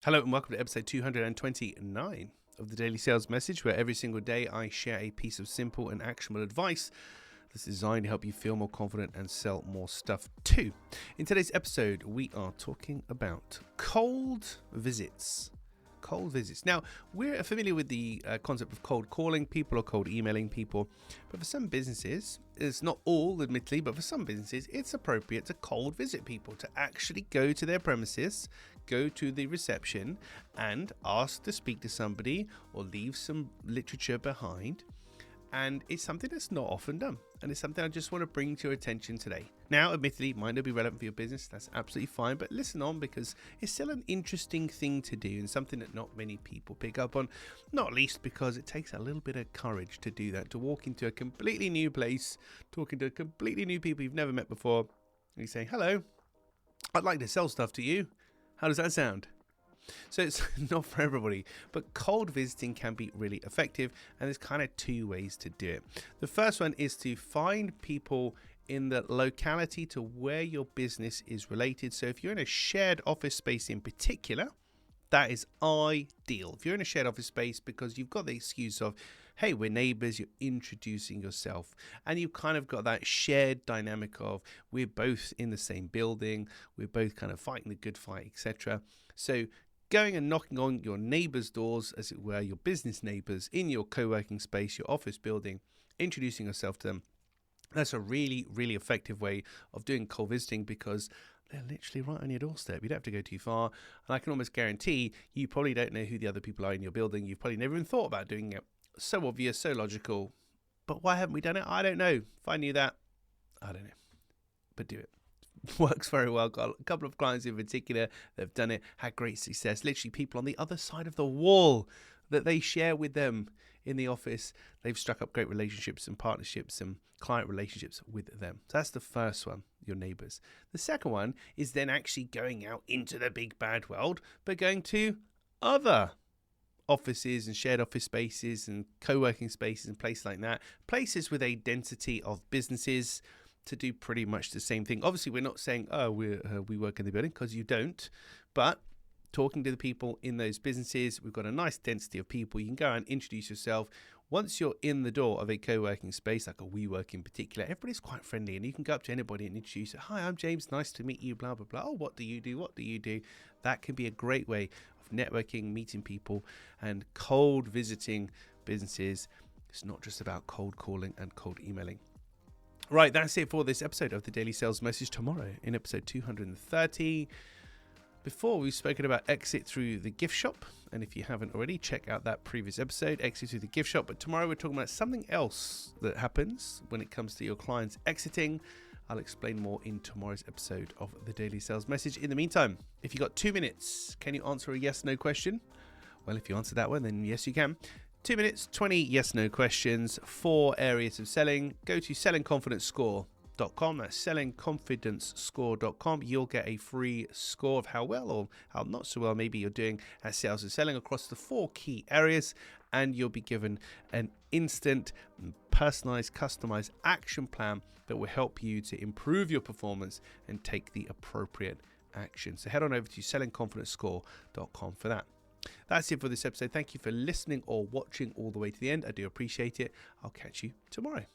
Hello and welcome to episode 229 of the Daily Sales Message, where every single day I share a piece of simple and actionable advice that's designed to help you feel more confident and sell more stuff too. In today's episode, we are talking about cold visits. Cold visits. Now, we're familiar with the concept of cold calling people or cold emailing people, but for some businesses, it's not all admittedly, but for some businesses, it's appropriate to cold visit people, to actually go to their premises, go to the reception and ask to speak to somebody or leave some literature behind. And it's something that's not often done. And it's something I just want to bring to your attention today. Now, admittedly, it might not be relevant for your business. That's absolutely fine. But listen on, because it's still an interesting thing to do and something that not many people pick up on. Not least because it takes a little bit of courage to do that, to walk into a completely new place, talking to completely new people you've never met before. And you say, hello, I'd like to sell stuff to you. How does that sound? So it's not for everybody, but cold visiting can be really effective, and there's kind of two ways to do it. The first one is to find people in the locality to where your business is related. So if you're in a shared office space in particular, that is ideal. If you're in a shared office space because you've got the excuse of, hey, we're neighbors, you're introducing yourself, and you've kind of got that shared dynamic of we're both in the same building, we're both kind of fighting the good fight, etc. So going and knocking on your neighbors' doors, as it were, your business neighbors in your co-working space, your office building, introducing yourself to them, that's a really, really effective way of doing cold visiting because they're literally right on your doorstep. You don't have to go too far. And I can almost guarantee you probably don't know who the other people are in your building. You've probably never even thought about doing it. So obvious, so logical. But why haven't we done it? I don't know. If I knew that, I don't know. But do it. Works very well. Got a couple of clients in particular that have done it, had great success. Literally people on the other side of the wall that they share with them in the office. They've struck up great relationships and partnerships and client relationships with them. So that's the first one, your neighbors. The second one is then actually going out into the big bad world, but going to other offices and shared office spaces and co-working spaces and places like that. Places with a density of businesses to do pretty much the same thing. Obviously, we're not saying, oh, we work in the building, because you don't. But talking to the people in those businesses, we've got a nice density of people. You can go and introduce yourself. Once you're in the door of a co-working space, like a WeWork in particular, everybody's quite friendly, and you can go up to anybody and introduce it. Hi, I'm James. Nice to meet you, blah, blah, blah. Oh, what do you do? What do you do? That can be a great way of networking, meeting people, and cold visiting businesses. It's not just about cold calling and cold emailing. Right, that's it for this episode of the Daily Sales Message. Tomorrow, in episode 230, before we've spoken about exit through the gift shop. And if you haven't already, check out that previous episode, exit through the gift shop. But tomorrow we're talking about something else that happens when it comes to your clients exiting. I'll explain more in tomorrow's episode of the Daily Sales Message. In the meantime, if you've got 2 minutes, can you answer a yes/no question? Well, if you answer that one, then yes, you can. 2 minutes, 20 yes/no questions, 4 areas of selling. Go to sellingconfidencescore.com. That's sellingconfidencescore.com. You'll get a free score of how well or how not so well maybe you're doing at sales and selling across the 4 key areas. And you'll be given an instant, personalized, customized action plan that will help you to improve your performance and take the appropriate action. So head on over to sellingconfidencescore.com for that. That's it for this episode. Thank you for listening or watching all the way to the end. I do appreciate it. I'll catch you tomorrow.